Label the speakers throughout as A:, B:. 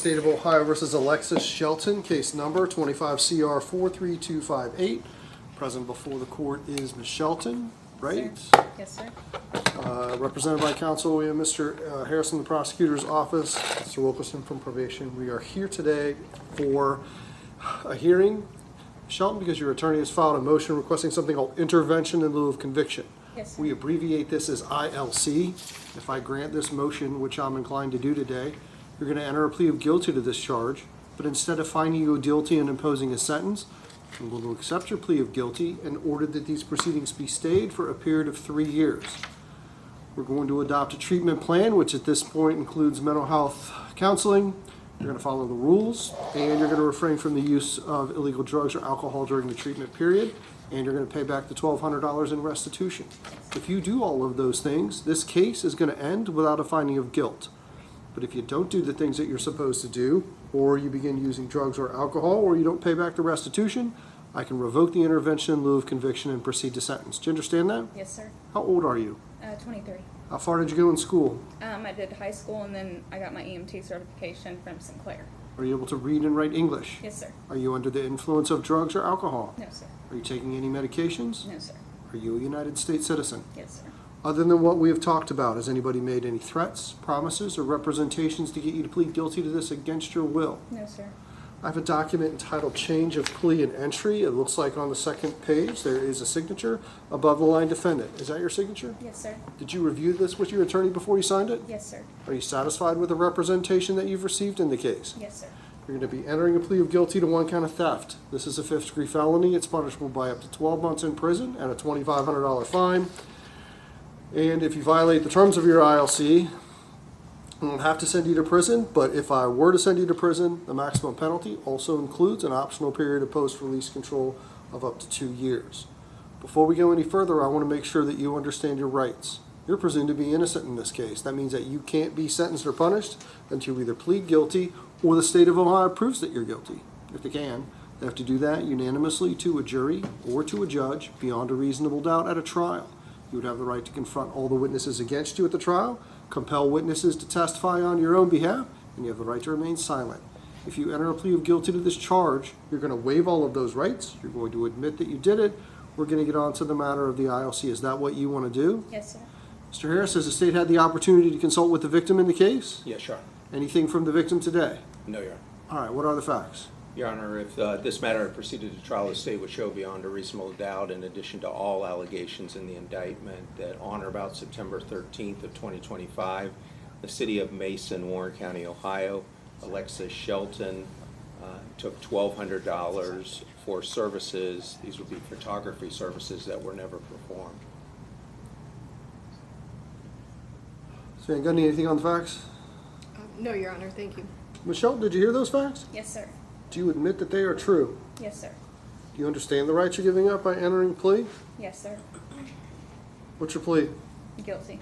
A: State of Ohio versus Alexis Shelton, case number 25 CR 43258. Present before the court is Ms. Shelton, right?
B: Sir. Yes, sir.
A: Represented by counsel, we have Mr. Harrison, the prosecutor's office, Mr. Wilkerson from probation. We are here today for a hearing. Shelton, because your attorney has filed a motion requesting something called intervention in lieu of conviction.
B: Yes, sir.
A: We abbreviate this as ILC. If I grant this motion, which I'm inclined to do today, you're going to enter a plea of guilty to this charge, but instead of finding you guilty and imposing a sentence, I'm going to accept your plea of guilty and order that these proceedings be stayed for a period of 3 years. We're going to adopt a treatment plan, which at this point includes mental health counseling. You're going to follow the rules, and you're going to refrain from the use of illegal drugs or alcohol during the treatment period, and you're going to pay back the $1,200 in restitution. If you do all of those things, this case is going to end without a finding of guilt. But if you don't do the things that you're supposed to do, or you begin using drugs or alcohol, or you don't pay back the restitution, I can revoke the intervention in lieu of conviction and proceed to sentence. Do you understand that?
B: Yes, sir.
A: How old are you?
B: 23.
A: How far did you go in school?
B: I did high school, and then I got my EMT certification from Sinclair.
A: Are you able to read and write English?
B: Yes, sir.
A: Are you under the influence of drugs or alcohol?
B: No, sir.
A: Are you taking any medications?
B: No, sir.
A: Are you a United States citizen?
B: Yes, sir.
A: Other than what we have talked about, has anybody made any threats, promises, or representations to get you to plead guilty to this against your will?
B: No, sir.
A: I have a document entitled Change of Plea and Entry. It looks like on the second page there is a signature above the line Defendant. Is that your signature?
B: Yes, sir.
A: Did you review this with your attorney before you signed it?
B: Yes, sir.
A: Are you satisfied with the representation that you've received in the case?
B: Yes, sir.
A: You're going to be entering a plea of guilty to one count of theft. This is a 5th-degree felony. It's punishable by up to 12 months in prison and a $2,500 fine. And if you violate the terms of your ILC, I don't have to send you to prison, but if I were to send you to prison, the maximum penalty also includes an optional period of post-release control of up to 2 years. Before we go any further, I want to make sure that you understand your rights. You're presumed to be innocent in this case. That means that you can't be sentenced or punished until you either plead guilty or the state of Ohio proves that you're guilty. If they can, they have to do that unanimously to a jury or to a judge beyond a reasonable doubt at a trial. You would have the right to confront all the witnesses against you at the trial, compel witnesses to testify on your own behalf, and you have the right to remain silent. If you enter a plea of guilty to this charge, you're going to waive all of those rights. You're going to admit that you did it. We're going to get on to the matter of the ILC. Is that what you want to do?
B: Yes, sir.
A: Mr. Harris, has the state had the opportunity to consult with the victim in the case?
C: Yes, Your Honor.
A: Anything from the victim today?
C: No, Your Honor.
A: All right, what are the facts?
C: Your Honor, if this matter had proceeded to trial, the state would show beyond a reasonable doubt, in addition to all allegations in the indictment, that on or about September 13th of 2025, the city of Mason, Warren County, Ohio, Alexis Shelton took $1,200 for services. These would be photography services that were never performed.
A: So you got anything on the facts?
D: No, Your Honor, thank you.
A: Michelle, did you hear those facts?
B: Yes, sir.
A: Do you admit that they are true?
B: Yes, sir.
A: Do you understand the rights you're giving up by entering plea?
B: Yes, sir.
A: What's your plea?
B: Guilty.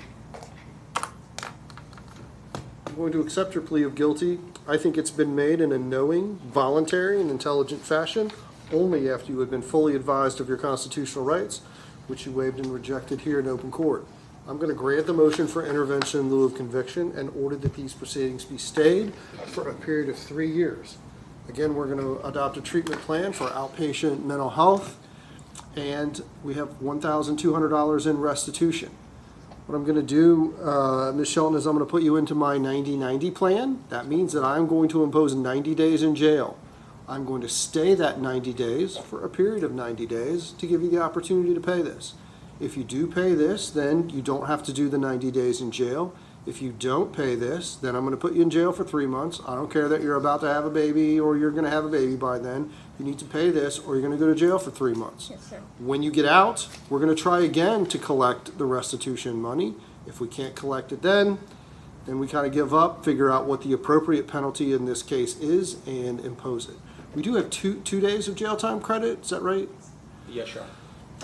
A: I'm going to accept your plea of guilty. I think it's been made in a knowing, voluntary, and intelligent fashion, only after you had been fully advised of your constitutional rights, which you waived and rejected here in open court. I'm going to grant the motion for intervention in lieu of conviction and order that these proceedings be stayed for a period of 3 years. Again, we're going to adopt a treatment plan for outpatient mental health, and we have $1,200 in restitution. What I'm going to do, Ms. Shelton, is I'm going to put you into my 90-90 plan. That means that I'm going to impose 90 days in jail. I'm going to stay that 90 days for a period of 90 days to give you the opportunity to pay this. If you do pay this, then you don't have to do the 90 days in jail. If you don't pay this, then I'm going to put you in jail for 3 months. I don't care that you're about to have a baby or you're going to have a baby by then. You need to pay this or you're going to go to jail for 3 months.
B: Yes, sir.
A: When you get out, we're going to try again to collect the restitution money. If we can't collect it then we kind of give up, figure out what the appropriate penalty in this case is, and impose it. We do have two days of jail time credit. Is that right?
C: Yes, Your Honor.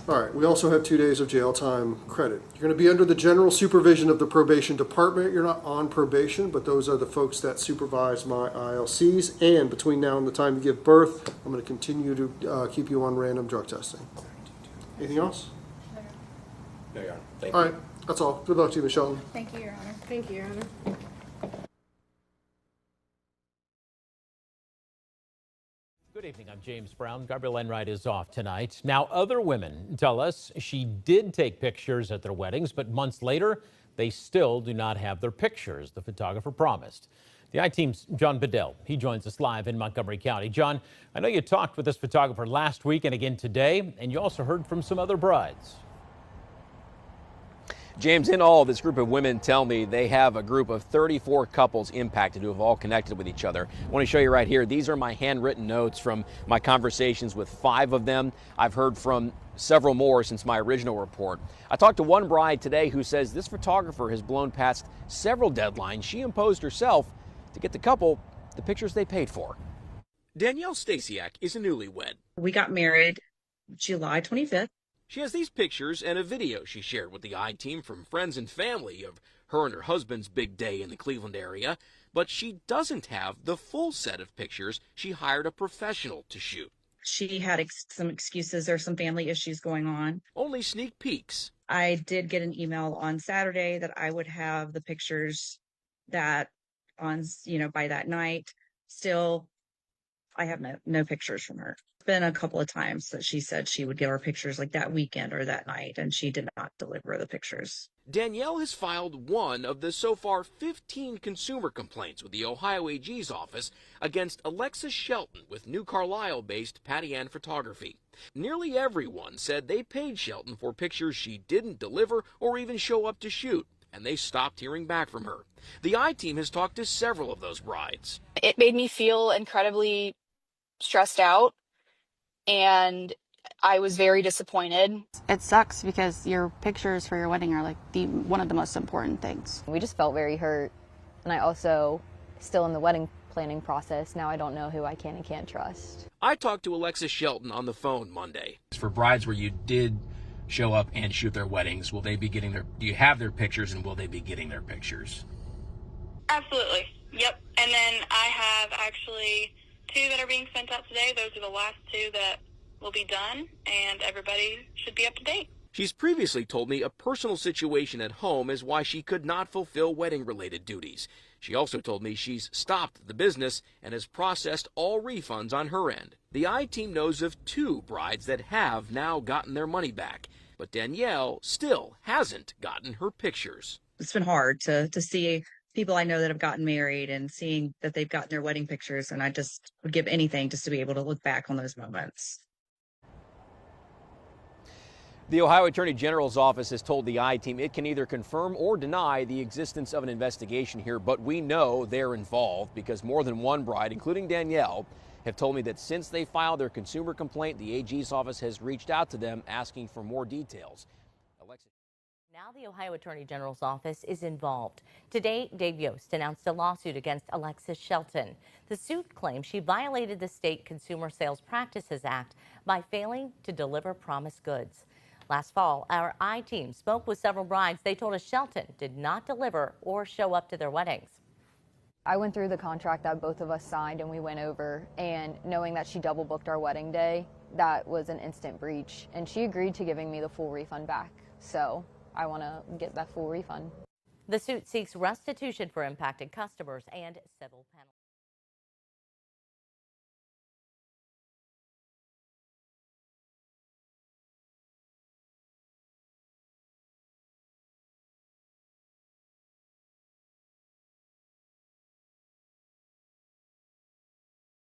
A: All right, we also have 2 days of jail time credit. You're going to be under the general supervision of the probation department. You're not on probation, but those are the folks that supervise my ILCs. And between now and the time you give birth, I'm going to continue to keep you on random drug testing. Anything else?
C: No, Your Honor. Thank you.
A: All right, that's all. Good luck to you, Ms. Shelton.
B: Thank you, Your Honor.
D: Thank you, Your Honor.
E: Good evening, I'm James Brown. Gabrielle Enright is off tonight. Now, other women tell us she did take pictures at their weddings, but months later, they still do not have their pictures, the photographer promised. The I-Team's John Bedell, he joins us live in Montgomery County. John, I know you talked with this photographer last week and again today, and you also heard from some other brides.
F: James, in all, this group of women tell me they have a group of 34 couples impacted who have all connected with each other. I want to show you right here. These are my handwritten notes from my conversations with 5 of them. I've heard from several more since my original report. I talked to one bride today who says this photographer has blown past several deadlines she imposed herself to get the couple the pictures they paid for. Danielle Stasiak is a newlywed.
G: We got married July 25th.
F: She has these pictures and a video she shared with the I-Team from friends and family of her and her husband's big day in the Cleveland area, but she doesn't have the full set of pictures she hired a professional to shoot.
G: She had some excuses or some family issues going on.
F: Only sneak peeks.
G: I did get an email on Saturday that I would have the pictures that by that night. Still, I have no pictures from her. It's been a couple of times that she said she would give her pictures like that weekend or that night, and she did not deliver the pictures.
F: Danielle has filed one of the so far 15 consumer complaints with the Ohio AG's office against Alexis Shelton with New Carlisle-based Patty Ann Photography. Nearly everyone said they paid Shelton for pictures she didn't deliver or even show up to shoot, and they stopped hearing back from her. The I-Team has talked to several of those brides.
H: It made me feel incredibly stressed out, and I was very disappointed.
I: It sucks because your pictures for your wedding are like one of the most important things.
J: We just felt very hurt, and I also still in the wedding planning process. Now I don't know who I can and can't trust.
F: I talked to Alexis Shelton on the phone Monday. For brides where you did show up and shoot their weddings, will they be getting do you have their pictures, and will they be getting their pictures?
K: Absolutely. Yep. And then I have actually 2 that are being sent out today. Those are the last 2 that will be done, and everybody should be up to date.
F: She's previously told me a personal situation at home is why she could not fulfill wedding-related duties. She also told me she's stopped the business and has processed all refunds on her end. The I-Team knows of 2 brides that have now gotten their money back, but Danielle still hasn't gotten her pictures.
G: It's been hard to see people I know that have gotten married and seeing that they've gotten their wedding pictures, and I just would give anything just to be able to look back on those moments.
F: The Ohio Attorney General's office has told the I-Team it can either confirm or deny the existence of an investigation here, but we know they're involved because more than one bride, including Danielle, have told me that since they filed their consumer complaint, the AG's office has reached out to them asking for more details.
L: Now the Ohio Attorney General's office is involved. Today, Dave Yost announced a lawsuit against Alexis Shelton. The suit claims she violated the state Consumer Sales Practices Act by failing to deliver promised goods. Last fall, our I-Team spoke with several brides. They told us Shelton did not deliver or show up to their weddings.
J: I went through the contract that both of us signed and we went over, and knowing that she double booked our wedding day, that was an instant breach, and she agreed to giving me the full refund back. So I want to get that full refund.
L: The suit seeks restitution for impacted customers and civil penalties.